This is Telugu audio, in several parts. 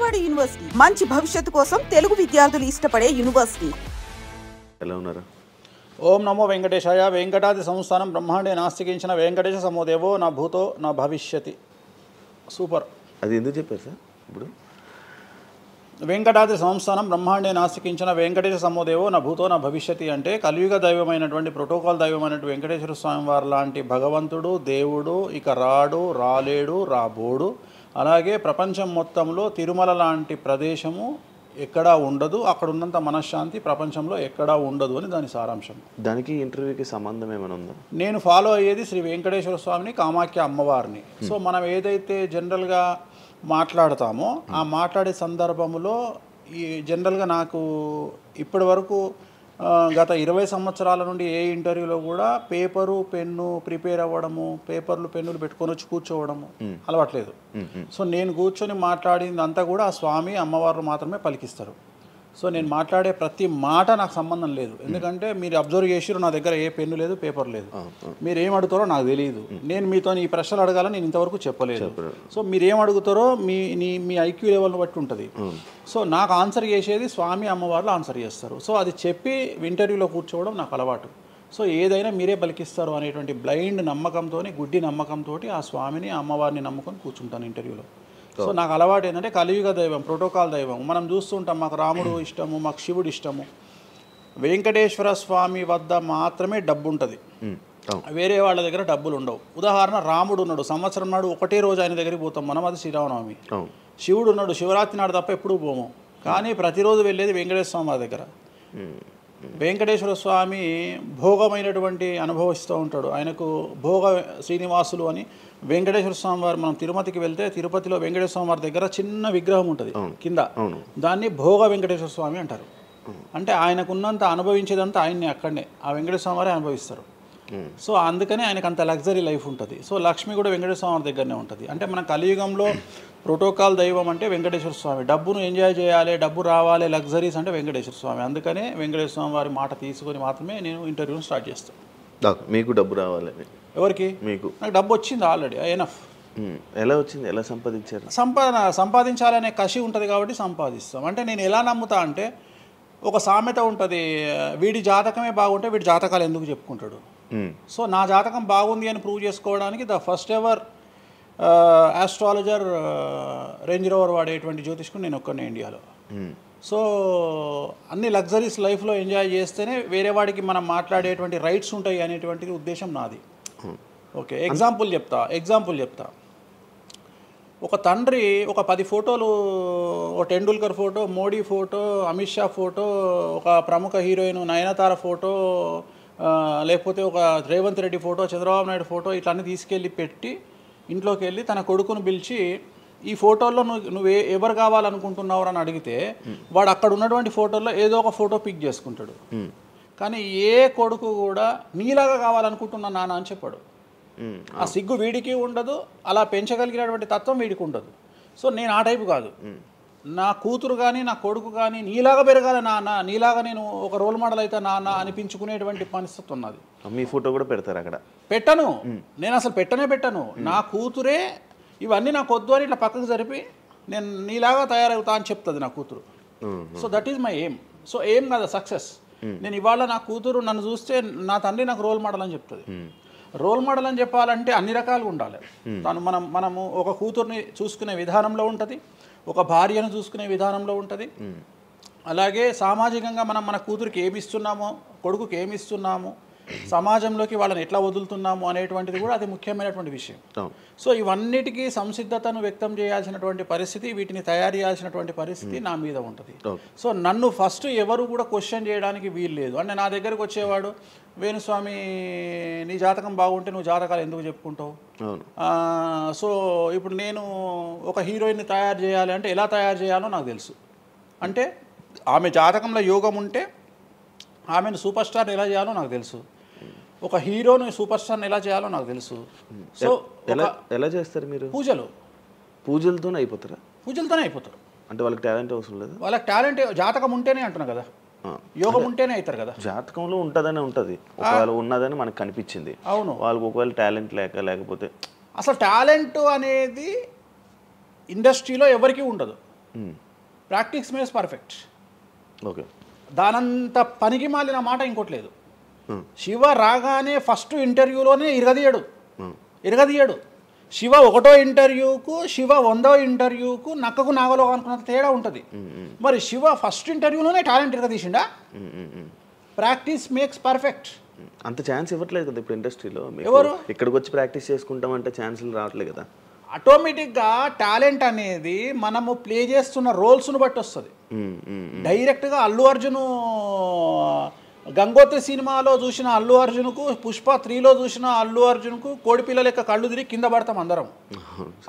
విజయవాడ యూనివర్సిటీ మంచి భవిష్యత్తు కోసం తెలుగు విద్యార్థులు ఇష్టపడే యూనివర్సిటీ. ఎలా ఉన్నారు? ఓం నమో వెంకటేశాయ. వెంకటాది సంస్థానం బ్రహ్మాండే నాస్తికించిన వెంకటేశ సమోదేవో నా భూతో నా భవిష్యతి. సూపర్. అది ఎందుకు చెప్పారు సార్? ఇప్పుడు వెంకటాది సంస్థానం బ్రహ్మాండే నాస్తికించిన వెంకటేశ సమోదేవో నా భూతో నా భవిష్యతి అంటే కలియుగ దైవమైనటువంటి ప్రోటోకాల్ దైవమైనటువంటి వెంకటేశ్వర స్వామి వారు లాంటి భగవంతుడు, దేవుడు ఇక రాడు, రాలేడు, రాబోడు. అలాగే ప్రపంచం మొత్తంలో తిరుమల లాంటి ప్రదేశము ఎక్కడా ఉండదు, అక్కడ ఉన్నంత మనశ్శాంతి ప్రపంచంలో ఎక్కడా ఉండదు అని దాని సారాంశం. దానికి ఇంటర్వ్యూకి సంబంధం ఏమైనా ఉందా? నేను ఫాలో అయ్యేది శ్రీ వెంకటేశ్వర స్వామిని, కామాఖ్య అమ్మవారిని. సో మనం ఏదైతే జనరల్గా మాట్లాడతామో ఆ మాట్లాడే సందర్భంలో ఈ జనరల్గా నాకు ఇప్పటి వరకు గత 20 సంవత్సరాల నుండి ఏ ఇంటర్వ్యూలో కూడా పేపరు పెన్ను ప్రిపేర్ అవ్వడము, పేపర్లు పెన్నులు పెట్టుకొని వచ్చి కూర్చోవడము అలవాట్లేదు. సో నేను కూర్చొని మాట్లాడింది అంతా కూడా ఆ స్వామి అమ్మవారు మాత్రమే పలికిస్తారు. సో నేను మాట్లాడే ప్రతి మాట నాకు సంబంధం లేదు. ఎందుకంటే మీరు అబ్జర్వ్ చేసిరు, నా దగ్గర ఏ పెన్ను లేదు, పేపర్ లేదు. మీరు ఏం అడుగుతారో నాకు తెలియదు. నేను మీతో ఈ ప్రశ్నలు అడగాలని నేను ఇంతవరకు చెప్పలేదు. సో మీరు ఏం అడుగుతారో మీ ఐక్యూ లెవెల్ని బట్టి ఉంటుంది. సో నాకు ఆన్సర్ చేసేది స్వామి అమ్మవార్లు ఆన్సర్ చేస్తారు. సో అది చెప్పి ఇంటర్వ్యూలో కూర్చోవడం నాకు అలవాటు. సో ఏదైనా మీరే పలికిస్తారు అనేటువంటి బ్లైండ్ నమ్మకంతో, గుడ్డి నమ్మకంతో ఆ స్వామిని అమ్మవారిని నమ్ముకొని కూర్చుంటాను ఇంటర్వ్యూలో. సో నాకు అలవాటు ఏంటంటే కలియుగ దైవం, ప్రోటోకాల్ దైవం మనం చూస్తుంటాం. మాకు రాముడు ఇష్టము, మాకు శివుడు ఇష్టము. వెంకటేశ్వర స్వామి వద్ద మాత్రమే డబ్బు ఉంటుంది, వేరే వాళ్ళ దగ్గర డబ్బులు ఉండవు. ఉదాహరణ, రాముడు ఉన్నాడు, సంవత్సరం నాడు ఒకటే రోజు ఆయన దగ్గరికి పోతాం మనం, అది శ్రీరామనవమి. శివుడు ఉన్నాడు, శివరాత్రి నాడు తప్ప ఎప్పుడూ పోము, కానీ ప్రతిరోజు వెళ్ళేది వెంకటేశ్వర స్వామి వారి దగ్గర. వెంకటేశ్వర స్వామి భోగమైనటువంటి అనుభవిస్తూ ఉంటాడు. ఆయనకు భోగ శ్రీనివాసులు అని వెంకటేశ్వర స్వామి వారు, మనం తిరుపతికి వెళ్తే తిరుపతిలో వెంకటేశ్వర స్వామి వారి దగ్గర చిన్న విగ్రహం ఉంటుంది కింద, దాన్ని భోగ వెంకటేశ్వర స్వామి అంటారు. అంటే ఆయనకున్నంత అనుభవించేదంతా ఆయన్ని అక్కడనే ఆ వెంకటేశ్వర స్వామి వారే అనుభవిస్తారు. సో అందుకనే ఆయనకు అంత లగ్జరీ లైఫ్ ఉంటుంది. సో లక్ష్మి కూడా వెంకటేశ్వర స్వామి వారి దగ్గరనే ఉంటుంది. అంటే మన కలియుగంలో ప్రోటోకాల్ దైవం అంటే వెంకటేశ్వర స్వామి. డబ్బును ఎంజాయ్ చేయాలి, డబ్బు రావాలి, లగ్జరీస్ అంటే వెంకటేశ్వర స్వామి. అందుకనే వెంకటేశ్వర స్వామి వారి మాట తీసుకొని మాత్రమే నేను ఇంటర్వ్యూని స్టార్ట్ చేస్తాను. మీకు డబ్బు రావాలి? ఎవరికి? మీకు. నాకు డబ్బు వచ్చింది ఆల్రెడీ, ఎనఫ్. ఎలా వచ్చింది? ఎలా సంపాదించారు? సంపాదించాలనే కసి ఉంటుంది కాబట్టి సంపాదిస్తాం. అంటే నేను ఎలా నమ్ముతా అంటే, ఒక సామెత ఉంటుంది, వీడి జాతకమే బాగుంటే వీడి జాతకాలు ఎందుకు చెప్పుకుంటాడు. సో నా జాతకం బాగుంది అని ప్రూవ్ చేసుకోవడానికి the first ever astrologer, range rover వాడేటువంటి జ్యోతిష్కుడు నేను ఒక్కనే ఇండియాలో. సో అన్ని లగ్జరీస్ లైఫ్లో ఎంజాయ్ చేస్తేనే వేరే వాడికి మనం మాట్లాడేటువంటి రైట్స్ ఉంటాయి అనేటువంటిది ఉద్దేశం నాది. ఓకే, ఎగ్జాంపుల్ చెప్తా. ఒక తండ్రి ఒక 10 ఫోటోలు, ఒక Tendulkar photo, Modi photo, Amit Shah photo, ఒక ప్రముఖ హీరోయిన్ నయనతార ఫోటో, లేకపోతే ఒక రేవంత్ రెడ్డి ఫోటో, చంద్రబాబు నాయుడు ఫోటో, ఇట్లా అన్నీ తీసుకెళ్ళి పెట్టి ఇంట్లోకి వెళ్ళి తన కొడుకును పిలిచి, ఈ ఫోటోల్లో నువ్వు ఎవరు కావాలనుకుంటున్నావు అని అడిగితే వాడు అక్కడ ఉన్నటువంటి ఫోటోల్లో ఏదో ఒక ఫోటో పిక్ చేసుకుంటాడు. కానీ ఏ కొడుకు కూడా నీలాగా కావాలనుకుంటున్నా నాన్న అని చెప్పాడు. ఆ సిగ్గు వీడికి ఉండదు, అలా పెంచగలిగినటువంటి తత్వం వీడికి ఉండదు. సో నేను ఆ టైపు కాదు. నా కూతురు కానీ నా కొడుకు కానీ నీలాగా పెరగాలి నాన్న, నీలాగా నేను ఒక రోల్ మోడల్ అయితే నాన్న అనిపించుకునేటువంటి పరిస్థితి ఉన్నది. మీ ఫోటో కూడా పెడతారు అక్కడ? పెట్టను, నేను అసలు పెట్టను. నా కూతురే ఇవన్నీ నాకు వద్దు అని ఇట్లా పక్కకు జరిపి నేను నీలాగా తయారవుతా అని చెప్తుంది నా కూతురు. So that is my aim. So aim కదా సక్సెస్. నేను ఇవాళ నా కూతురు నన్ను చూస్తే నా తండ్రి నాకు రోల్ మోడల్ అని చెప్తుంది. రోల్ మోడల్ అని చెప్పాలంటే అన్ని రకాలుగా ఉండాలి. మనము ఒక కూతుర్ని చూసుకునే విధానంలో ఉంటుంది, ఒక భార్యను చూసుకునే విధానంలో ఉంటుంది. అలాగే సామాజికంగా మనం మన కూతురికి ఏమి ఇస్తున్నామో, కొడుకుకి ఏమి ఇస్తున్నాము, సమాజంలోకి వాళ్ళని ఎట్లా వదులుతున్నాము అనేటువంటిది కూడా అది ముఖ్యమైనటువంటి విషయం. సో ఇవన్నిటికీ సంసిద్ధతను వ్యక్తం చేయాల్సినటువంటి పరిస్థితి, వీటిని తయారు చేయాల్సినటువంటి పరిస్థితి నా మీద ఉంటుంది. సో నన్ను ఫస్ట్ ఎవరు కూడా క్వశ్చన్ చేయడానికి వీలు లేదు. అంటే నా దగ్గరకు వచ్చేవాడు, వేణుస్వామి నీ జాతకం బాగుంటే నువ్వు జాతకాలు ఎందుకు చెప్పుకుంటావు. సో ఇప్పుడు నేను ఒక హీరోయిన్ని తయారు చేయాలి అంటే ఎలా తయారు చేయాలో నాకు తెలుసు. అంటే ఆమె జాతకంలో యోగం ఉంటే ఆమెను సూపర్ స్టార్ ఎలా చేయాలో నాకు తెలుసు, ఒక హీరోని సూపర్ స్టార్ని ఎలా చేయాలో నాకు తెలుసు. సో ఎలా చేస్తారు మీరు? పూజలతోనే అయిపోతారు. అంటే వాళ్ళకి టాలెంట్ అవసరం లేదు? వాళ్ళకి టాలెంట్ జాతకం ఉంటేనే అంటున్నా కదా, యోగం ఉంటేనే అవుతారు కదా. జాతకంలో ఉంటుందని ఉంటుంది, ఒకవేళ ఉన్నదని మనకు కనిపించింది. అవును, వాళ్ళకి ఒకవేళ టాలెంట్ లేకపోతే అసలు టాలెంట్ అనేది ఇండస్ట్రీలో ఎవరికీ ఉండదు. Practice makes perfect. ఓకే. దానంత పనికి మాలిన మాట ఇంకోటి లేదు. శివ రాగానే ఫస్ట్ ఇంటర్వ్యూలోనే ఇరగదీయడు. శివ 1వ ఇంటర్వ్యూకు శివ 100వ ఇంటర్వ్యూకు నక్కకు నాగలో అనుకున్నంత తేడా ఉంటుంది. మరి శివ ఫస్ట్ ఇంటర్వ్యూలోనే టాలెంట్ ఇరగదీసిండా? Practice makes perfect. అంత ఛాన్స్ ఇవ్వట్లేదు కదా ఇప్పుడు ఇండస్ట్రీలో. ఎవరు ఇక్కడికి వచ్చి ప్రాక్టీస్ చేసుకుంటామంటే ఛాన్సులు రావట్లేదు కదా. ఆటోమేటిక్గా టాలెంట్ అనేది మనము ప్లే చేస్తున్న రోల్స్ను బట్టి వస్తుంది. డైరెక్ట్గా అల్లు అర్జున్ గంగోత్రి సినిమాలో చూసిన అల్లు అర్జున్కు, పుష్ప 3లో చూసిన అల్లు అర్జున్కు కోడిపిల్ల లెక్క కళ్ళు తిరిగి కింద పడతాం అందరం.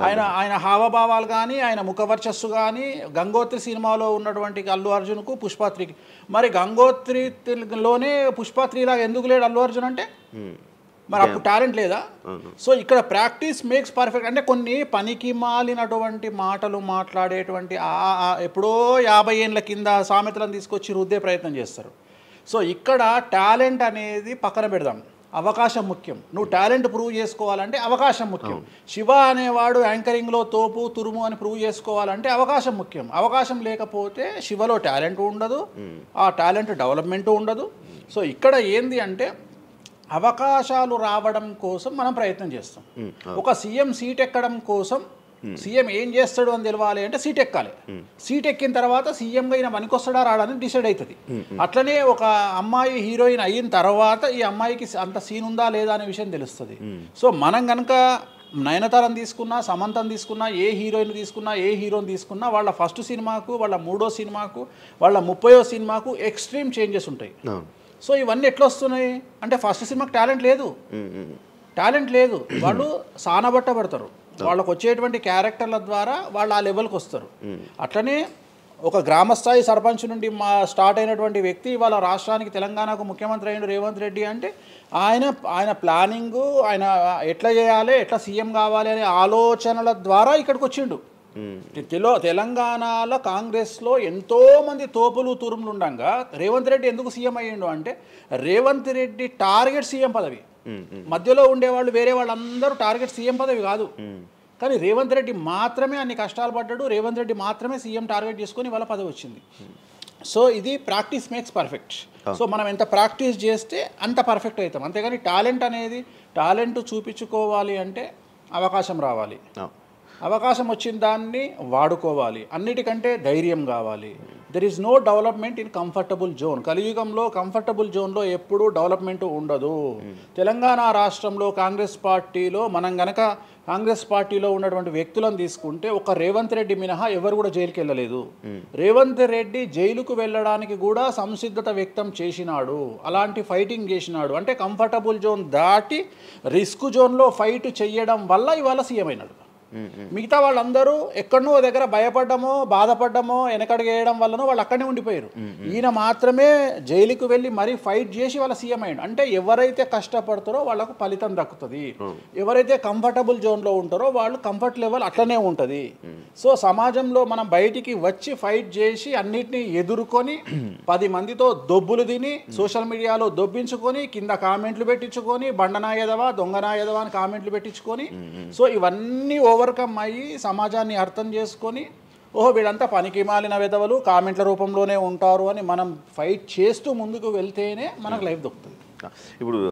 ఆయన హావభావాలు కానీ ఆయన ముఖవర్చస్సు కానీ గంగోత్రి సినిమాలో ఉన్నటువంటి అల్లు అర్జున్కు, పుష్ప 3కి. మరి గంగోత్రిలోనే పుష్ప 3 లాగా ఎందుకు లేడు అల్లు అర్జున్ అంటే? మరి అప్పుడు టాలెంట్ లేదా? సో ఇక్కడ ప్రాక్టీస్ మేక్స్ పర్ఫెక్ట్. అంటే కొన్ని పనికి మాలినటువంటి మాటలు మాట్లాడేటువంటి ఎప్పుడో 50 ఏళ్ళ కింద సామెతలను తీసుకొచ్చి రుద్దే ప్రయత్నం చేస్తారు. సో ఇక్కడ టాలెంట్ అనేది పక్కన పెడదాం, అవకాశం ముఖ్యం. నువ్వు టాలెంట్ ప్రూవ్ చేసుకోవాలంటే అవకాశం ముఖ్యం. శివ అనేవాడు యాంకరింగ్లో తోపు తురుము అని ప్రూవ్ చేసుకోవాలంటే అవకాశం ముఖ్యం. అవకాశం లేకపోతే శివలో టాలెంట్ ఉండదు, ఆ టాలెంట్ డెవలప్మెంట్ ఉండదు. సో ఇక్కడ ఏంది అంటే అవకాశాలు రావడం కోసం మనం ప్రయత్నం చేస్తాం. ఒక సీఎం సీట్ ఎక్కడం కోసం సీఎం ఏం చేస్తాడు అని తెలవాలి అంటే సీట్ ఎక్కాలి. సీట్ ఎక్కిన తర్వాత సీఎంగా ఈయన పనికొస్తాడా రాడని డిసైడ్ అవుతుంది. అట్లనే ఒక అమ్మాయి హీరోయిన్ అయిన తర్వాత ఈ అమ్మాయికి అంత సీన్ ఉందా లేదా అనే విషయం తెలుస్తుంది. సో మనం కనుక నయనతారని తీసుకున్నా, సమంతని తీసుకున్నా, ఏ హీరోయిన్ తీసుకున్నా, ఏ హీరోని తీసుకున్నా వాళ్ళ ఫస్ట్ సినిమాకు, వాళ్ళ 3వ సినిమాకు, వాళ్ళ 30వ సినిమాకు ఎక్స్ట్రీమ్ చేంజెస్ ఉంటాయి. సో ఇవన్నీ ఎట్లా వస్తున్నాయి అంటే ఫస్ట్ సినిమాకి టాలెంట్ లేదు, వాళ్ళు సానబట్టబడతారు. వాళ్ళకు వచ్చేటువంటి క్యారెక్టర్ల ద్వారా వాళ్ళు ఆ లెవెల్కి వస్తారు. అట్లనే ఒక గ్రామస్థాయి సర్పంచ్ నుండి స్టార్ట్ అయినటువంటి వ్యక్తి వాళ్ళ రాష్ట్రానికి తెలంగాణకు ముఖ్యమంత్రి అయిన రేవంత్ రెడ్డి అంటే ఆయన ప్లానింగు, ఆయన ఎట్లా చేయాలి, ఎట్లా సీఎం కావాలి అనే ఆలోచనల ద్వారా ఇక్కడికి వచ్చిండు. తెలంగాణలో కాంగ్రెస్లో ఎంతోమంది తోపులు తురుములు ఉండగా రేవంత్ రెడ్డి ఎందుకు సీఎం అయ్యిండు అంటే రేవంత్ రెడ్డి టార్గెట్ సీఎం పదవి. మధ్యలో ఉండేవాళ్ళు వేరే వాళ్ళందరూ టార్గెట్ సీఎం పదవి కాదు. కానీ రేవంత్ రెడ్డి మాత్రమే అన్ని కష్టాలు పడ్డాడు. రేవంత్ రెడ్డి మాత్రమే సీఎం టార్గెట్ చేసుకొని వాళ్ళ పదవి వచ్చింది. సో ఇది ప్రాక్టీస్ మేక్స్ పర్ఫెక్ట్. సో మనం ఎంత ప్రాక్టీస్ చేస్తే అంత పర్ఫెక్ట్ అవుతాం. అంతేగాని టాలెంట్ చూపించుకోవాలి అంటే అవకాశం రావాలి. అవకాశం వచ్చిన దాన్ని వాడుకోవాలి. అన్నిటికంటే ధైర్యం కావాలి. There is no development in comfortable zone. కలియుగంలో కంఫర్టబుల్ జోన్లో ఎప్పుడూ డెవలప్మెంట్ ఉండదు. తెలంగాణ రాష్ట్రంలో కాంగ్రెస్ పార్టీలో మనం గనక కాంగ్రెస్ పార్టీలో ఉన్నటువంటి వ్యక్తులను తీసుకుంటే ఒక రేవంత్ రెడ్డి మినహా ఎవరు కూడా జైలుకి వెళ్ళలేదు. రేవంత్ రెడ్డి జైలుకు వెళ్ళడానికి కూడా సంసిద్ధత వ్యక్తం చేసినాడు, అలాంటి ఫైటింగ్ చేసినాడు. అంటే కంఫర్టబుల్ జోన్ దాటి రిస్క్ జోన్లో ఫైట్ చేయడం వల్ల ఇవాళ సీఎం అయినాడు. మిగతా వాళ్ళందరూ ఎక్కడనో దగ్గర భయపడ్డమో బాధపడ్డమో వెనకడికి వేయడం వల్లనో వాళ్ళు అక్కడనే ఉండిపోయారు. ఈయన మాత్రమే జైలుకు వెళ్ళి మరీ ఫైట్ చేసి వాళ్ళ సీఎం అయ్యాడు. అంటే ఎవరైతే కష్టపడతారో వాళ్ళకు ఫలితం దక్కుతుంది. ఎవరైతే కంఫర్టబుల్ జోన్లో ఉంటారో వాళ్ళు కంఫర్ట్ లెవెల్ అట్లనే ఉంటుంది. సో సమాజంలో మనం బయటికి వచ్చి ఫైట్ చేసి అన్నిటినీ ఎదుర్కొని 10 మందితో దొబ్బులు తిని సోషల్ మీడియాలో దొబ్బించుకొని కింద కామెంట్లు పెట్టించుకొని బండనాయదవా దొంగనాయదవా అని కామెంట్లు పెట్టించుకొని సో ఇవన్నీ ఓవర్కమ్ అయ్యి సమాజాన్ని అర్థం చేసుకొని ఓహో వీళ్ళంతా పనికి మాలిన వెధవలు కామెంట్ల రూపంలోనే ఉంటారు అని మనం ఫైట్ చేస్తూ ముందుకు వెళ్తేనే మనకు లైఫ్ దొరుకుతుంది. ఇప్పుడు